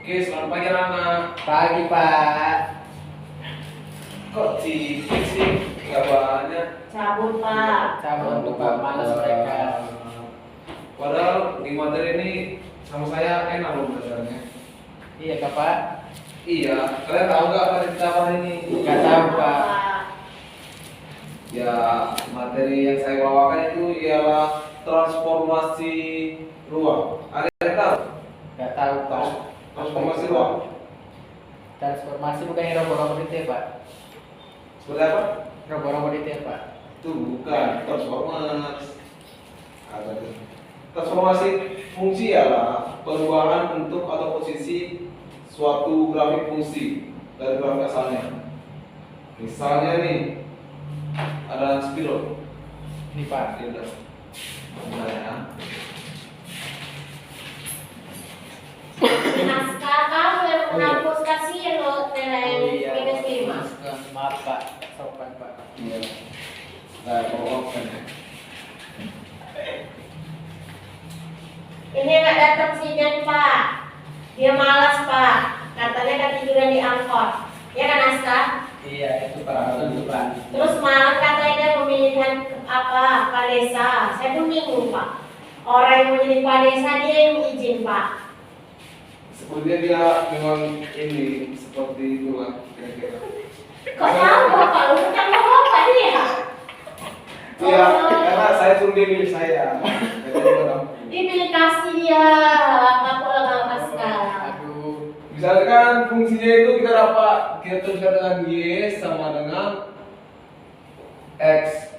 Oke, selamat pagi anak. Pagi Pak. Kok cipik sih? Gak banyak. Cabut Pak. Cabut tuh Pak, malas mereka. Padahal di materi ini sama saya enak loh belajarnya. Iya Kak Pak? Iya, kalian tahu nggak apa kita hari ini? Nggak tahu Pak. Ya, materi yang saya bawakan itu ialah transformasi ruang. Ada yang tahu? Nggak tahu Pak. Transformasi ruang. Transformasi bukannya robot-robot itu ya Pak? Seperti apa? Robot-robot itu ya Pak? Itu bukan transformasi. Ada tuh. Transformasi fungsi ialah perubahan bentuk atau posisi suatu grafik fungsi dari grafik asalnya. Misalnya nih, ada spiral. Ini Pak. Ini udah. Bentar ya. Naskah kamu yang menghapus kasihan loh nilai minus 5. Maaf Pak, sopan Pak. Iya. Nah, bawakan. Ini nggak datang sinyal Pak. Dia malas Pak. Katanya ketiduran di angkot. Ya kan Naskah? Iya itu Pak, betul Pak. Terus malam katanya dia pemilihan apa? Pak Desa. Saya pun bingung Pak. Orang yang memilih Pak Desa dia yang izin Pak. Sepertinya dia memang ini seperti itulah kira-kira. Kok tahu Bapak? Lu kan Bapak dia. Iya, karena saya suruh dia milih saya. Jadi dia tahu. Dipilih kasih dia. Aku lah Naskah. Aduh. Misalkan fungsinya itu kita tuliskan dengan y sama dengan x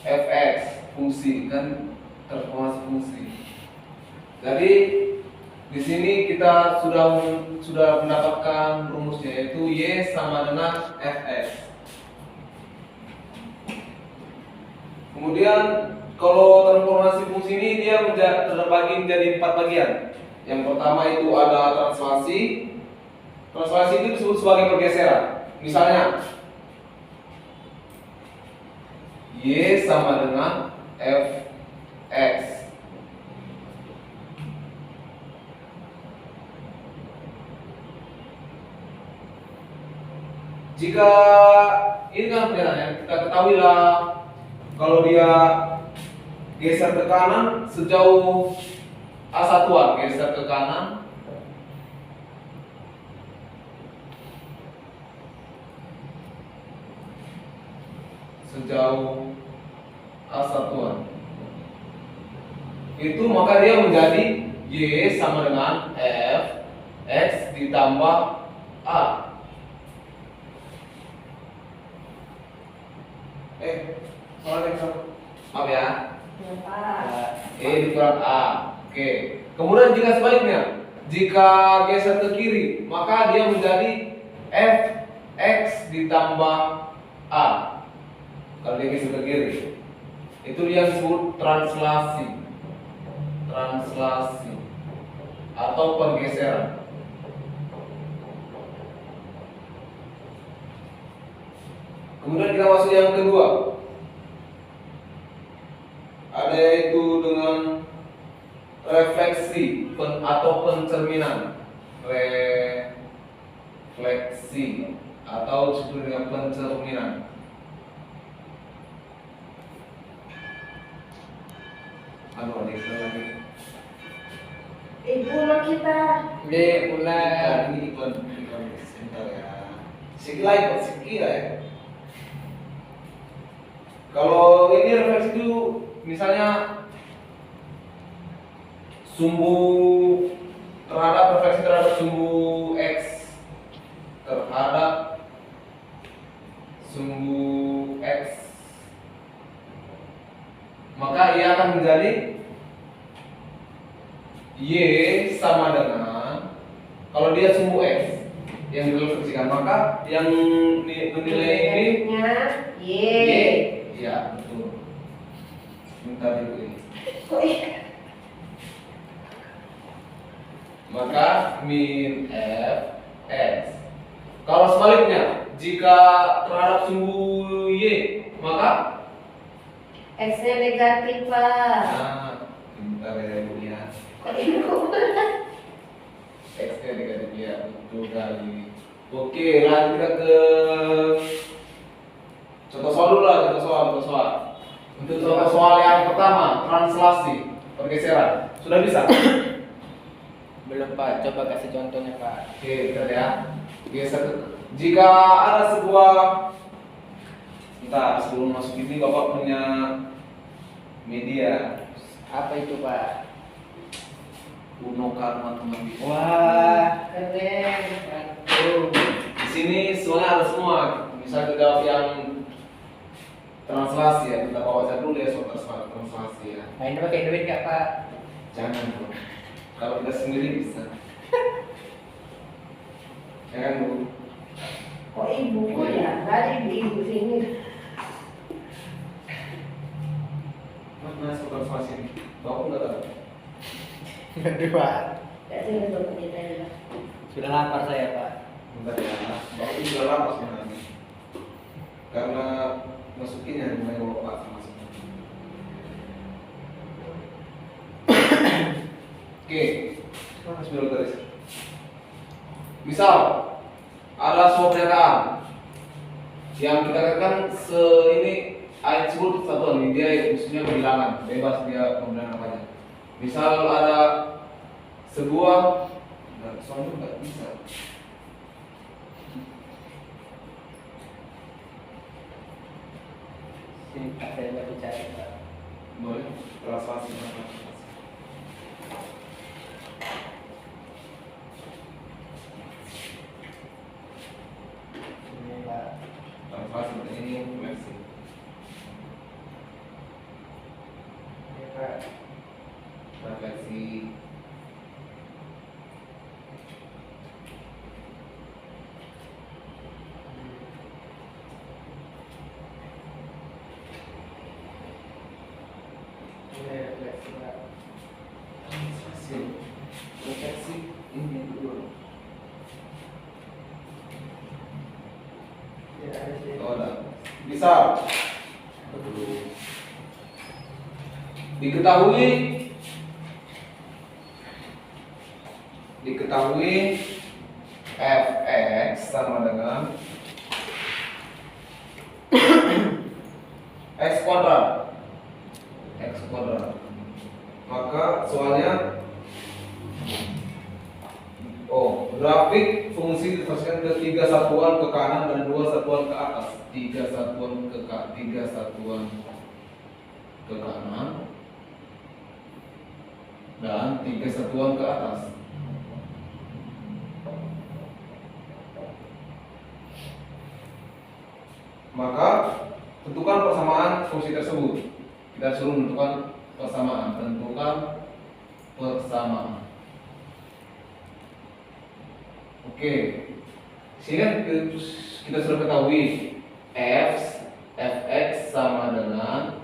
fx fungsi kan transformasi fungsi. Jadi di sini kita sudah mendapatkan rumusnya yaitu y sama dengan fx. Kemudian kalau transformasi fungsi ini dia terbagi menjadi 4 bagian. Yang pertama itu ada translasi. Translasi itu disebut sebagai pergeseran. Misalnya y sama dengan fx. Jika ini kan perbedaannya, kita ketahui lah kalau dia geser ke kanan sejauh A satuan, geser ke kanan sejauh A satuan itu maka dia menjadi Y sama dengan F X ditambah A. Maaf ya. Ya Pak. E dikurang A. Oke. Kemudian jika sebaliknya, jika geser ke kiri, maka dia menjadi F X ditambah A. Kalau dia geser ke kiri, itu dia disebut translasi, translasi atau pergeseran. Kemudian kita masuk yang kedua. Ada yaitu dengan refleksi atau pencerminan. Refleksi atau disebut dengan pencerminan. Aduh, ada lagi. Ibu lo kita. Ini mulai. Ini iklan sebentar ya. Sikila ya. Kalau ini refleksi itu misalnya sumbu refleksi terhadap sumbu X terhadap sumbu X, maka ia akan menjadi Y sama dengan, kalau dia sumbu X yang direfleksikan, maka yang menilai ini Y. ya betul. Sebentar dulu ini. Kok Maka min f x. Kalau sebaliknya, jika terhadap sumbu y, maka X-nya negatif Pak. nah, bentar ya Bu ya. Kok ibu? X-nya negatif ya, betul kali. Oke, lanjut kita ke contoh soal dulu lah, contoh soal. Untuk contoh soal yang pertama, translasi, pergeseran. Sudah bisa? Belum Pak, coba kasih contohnya Pak. Oke, kita lihat. Jika ada sebuah, bentar sebelum masuk ini Bapak punya media Apa itu Pak? Uno Karma teman. Wah, keren. Aduh. Di sini soalnya ada semua. Bisa kita yang translasi ya, kita baca dulu ya soal translasi ya. Nah ini pakai duit nggak Pak? Jangan bro. Kalau kita sendiri bisa. Jangan bro. Kok ibu ya? Dari ibu sini. Mana soal translasi ini? Bapak nggak tahu. Aduh Pak. Gak sini tuh kita ya. Sudah lapar saya Pak. Bentar ya. Bapak ini sudah lama sebenarnya. Karena masukinnya mulai bapak masuk. Oke, mana sebelum tadi? Misal ada sebuah pernyataan yang kita katakan ini ayat sebut satuan ini dia maksudnya bilangan bebas dia penggunaan apanya. Misal ada sebuah soalnya nggak bisa. Sini Pak, saya nggak bicara Pak. Boleh translasi. Ini Pak. Translasi ini refleksi. Ini Pak. Refleksi. Ini refleksi Pak. Translasi. Refleksi ini dulu. Ya, ada sih. Oh, ada. Bisa. Diketahui fx sama dengan x kuadrat. Maka soalnya grafik fungsi ditransformasikan ke 3 satuan ke kanan dan 2 satuan ke atas. 3 satuan ke kanan dan 3 satuan ke atas. Maka tentukan persamaan fungsi tersebut. Kita suruh menentukan persamaan. Oke. Sehingga kita sudah ketahui fx sama dengan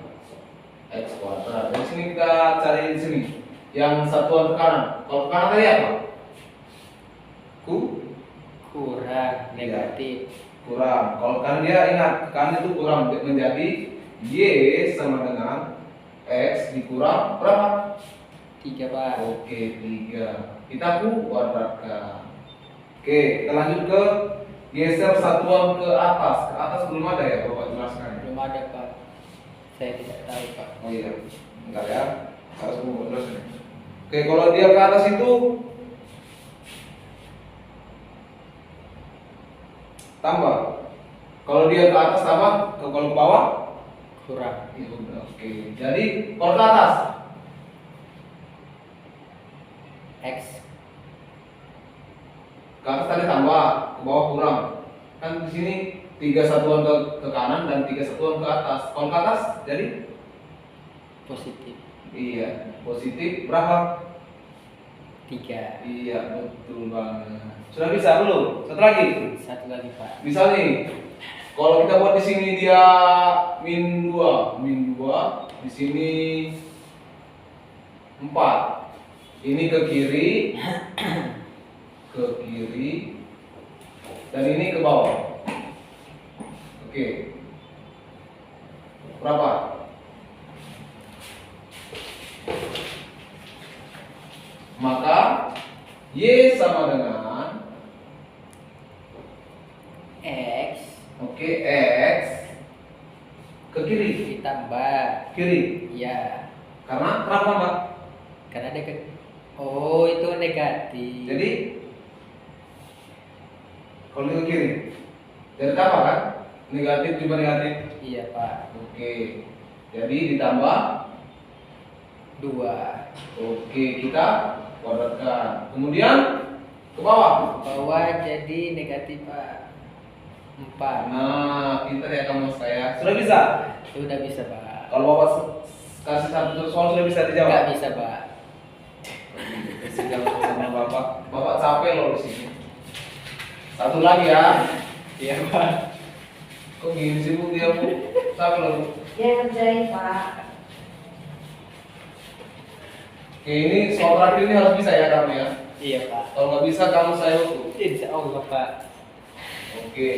x kuadrat. Dari sini kita cari di sini yang satuan ke kanan. Kalau ke kanan tadi apa? Kurang negatif. Kurang. Kalau kan dia ingat kan itu kurang menjadi y sama dengan x dikurang berapa? 3 Pak. Oke 3. Kita kuadratkan. Oke kita lanjut ke geser satuan ke atas. Ke atas belum ada ya Bapak jelaskan. Belum ada Pak. Saya tidak tahu Pak. Oh iya. Bentar ya. Harus Bapak jelaskan. Oke kalau dia ke atas itu tambah. Kalau dia ke atas tambah, kalau ke bawah Kurang. ya udah. Oke. Jadi kalau ke atas X. ke atas tadi tambah, ke bawah kurang. Kan di sini 3 satuan ke kanan dan 3 satuan ke atas. Kalau ke atas jadi Positif. iya, positif berapa? 3. Iya, betul banget. Sudah bisa belum? Satu lagi. Satu lagi Pak. Misal nih, kalau kita buat di sini dia min 2, di sini 4. Ini ke kiri, dan ini ke bawah. Oke. Berapa? Maka Y sama dengan X X ke kiri. ditambah Kiri. ya. Karena kenapa, Mbak? Karena ada oh itu negatif. Jadi kalau ke kiri. Jadi apa kan? Negatif juga negatif. Iya Pak. Oke. Jadi ditambah 2 Oke, kita kuadratkan. Kemudian ke bawah. bawah jadi negatif Pak 4. Nah, pintar ya kamu saya. Sudah bisa? Sudah bisa Pak. Kalau Bapak kasih satu soal sudah bisa dijawab? Nggak bisa Pak. Bisa jawab sama Bapak. Bapak capek loh di sini. Satu lagi ya. Iya Pak. Kok gini sih Bu dia Bu? Capek loh Bu. Dia ngerjain Pak. Oke, ini soal terakhir ini harus bisa ya kamu ya. Iya Pak. Kalau nggak bisa kamu saya hukum. Insya Allah Pak. Oke.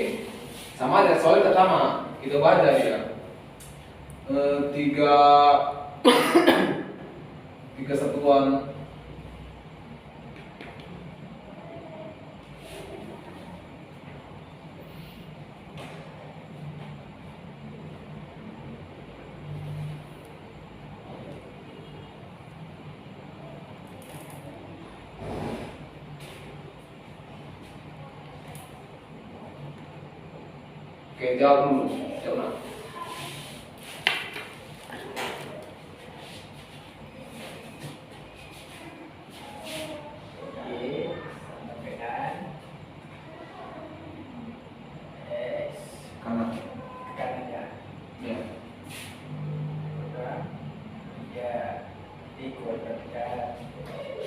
Sama aja soalnya sama. Kita baca ya. Tiga satuan. Oke, jawab dulu. Jawab. Y sama dengan X Kanan. ke kanan ya. Ya. Ya dikuadratkan.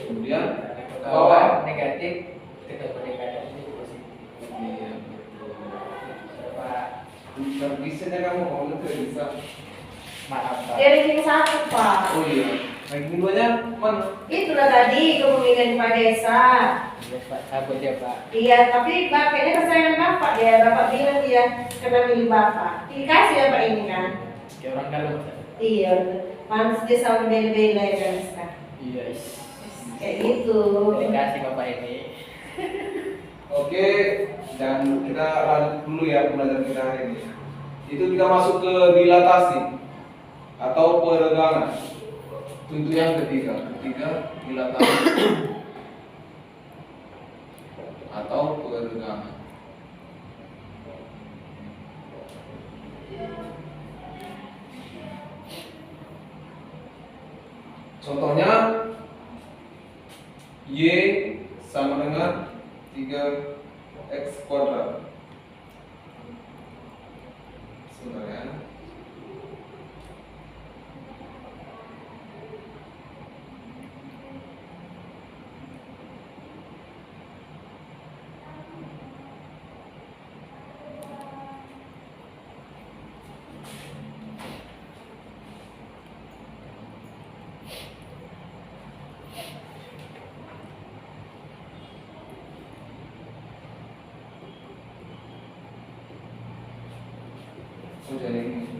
Kemudian Karena ke ke bawah bawah. negatif ketemu negatif ini positif. Iya, betul. Pak. Bisa bisanya kamu mau itu ya bisa. Maaf Pak. Dia ranking 1 Pak. Oh iya. Ranking duanya mana? Itulah tadi kepemilikan kepala desa. Iya Pak, cabut ya Pak. Iya, tapi bapaknya kesayangan bapak ya. Bapak bilang dia kena milih bapak. Dikasih ya Pak ini kan. Kayak orang kalau Iya, pantas dia selalu bela-bela ya kan sekarang. iya is. Kayak gitu. Dikasih Bapak ini. Oke, dan kita lanjut dulu ya pembelajaran kita hari ini. Itu kita masuk ke dilatasi atau peregangan. Itu yang ketiga, dilatasi atau peregangan. Contohnya Y sama dengan 3x kuadrat. Sebentar ya. Oh, jadi ini.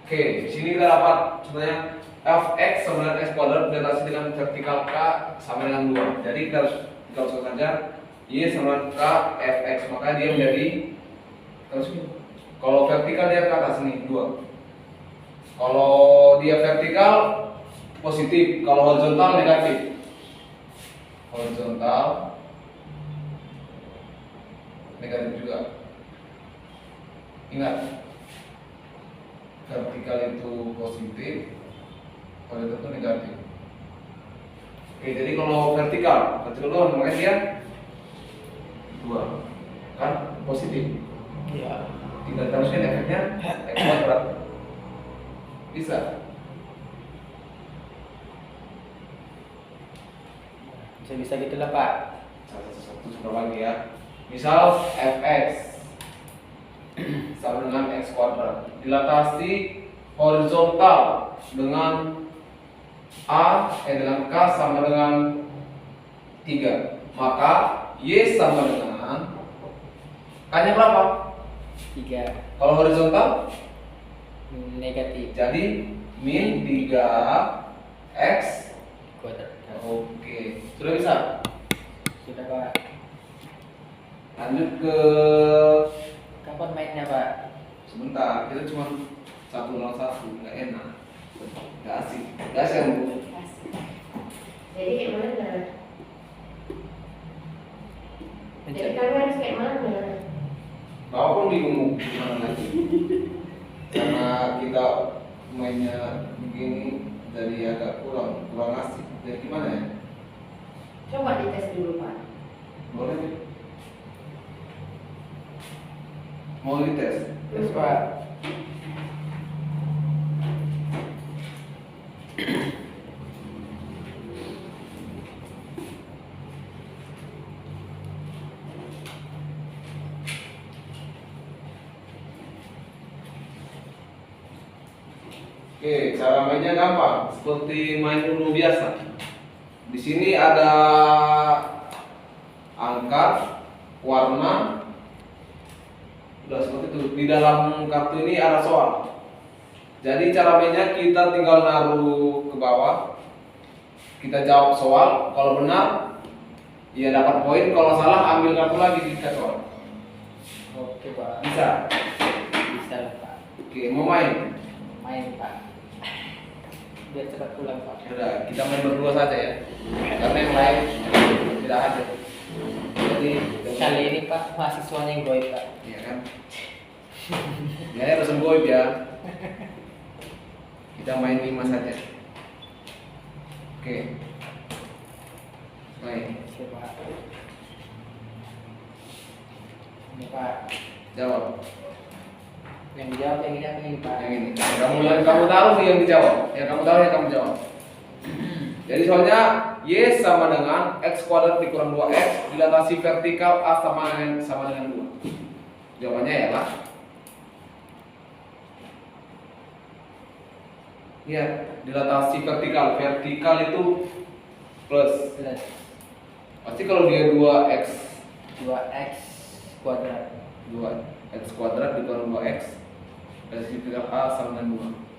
Oke, di sini kita dapat sebenarnya fx sama dengan x kuadrat dilatasi dengan vertikal k sama dengan 2. Jadi kita harus saja y sama dengan k fx, maka dia menjadi terus kalau vertikal dia ke atas nih 2. Kalau dia vertikal positif, kalau horizontal negatif. Horizontal negatif juga. Ingat, vertikal itu positif, horizontal itu negatif. Oke, jadi kalau vertikal doang, makanya dia 2 kan positif. Iya. Tinggal teruskan efeknya x kuadrat. Bisa. Bisa gitu lah Pak. Satu coba lagi ya. Misal fx sama dengan x kuadrat dilatasi horizontal dengan dengan k sama dengan 3, maka y sama dengan k-nya berapa? 3 Kalau horizontal negatif jadi min 3x kuadrat. Oke, sudah bisa. Sudah Pak. Lanjut ke Kapan mainnya Pak? sebentar, kita cuma 101, nggak enak, nggak asik, nggak asik kan, Bu? Jadi kayak mana? Jadi kalian harus kayak mana? Kau pun bingung gimana lagi, karena kita mainnya begini jadi agak kurang asik. Jadi gimana ya? Coba dites dulu Pak. Boleh nih? Mau dites? Terus Pak. Oke, cara mainnya gampang, seperti main Uno biasa. Di sini ada angka, warna, udah seperti itu. Di dalam kartu ini ada soal. Jadi cara mainnya kita tinggal naruh ke bawah, kita jawab soal. Kalau benar, ya dapat poin. Kalau salah, ambil kartu lagi di soal. Oke Pak. Bisa. Bisa lah Pak. Oke, mau main? Main Pak. Biar cepat pulang Pak. Udah, kita main berdua saja ya. Karena yang lain tidak ada. Jadi Kali ini Pak mahasiswanya yang goib Pak. iya kan? Ya, pesen goib ya. Kita main 5 saja. Oke. Main. Oke Pak. Ini Pak. Jawab. Yang dijawab yang ini apa ini Pak? Yang ini. Kamu tahu sih yang dijawab. Ya kamu tahu ya kamu jawab. Jadi soalnya y sama dengan x kuadrat dikurang 2x dilatasi vertikal a sama dengan 2. Jawabannya ya lah. Iya, dilatasi vertikal. Vertikal itu plus. Plus Pasti kalau dia 2x 2x kuadrat. 2x kuadrat dikurang 2x dilatasi vertikal a sama dengan 2.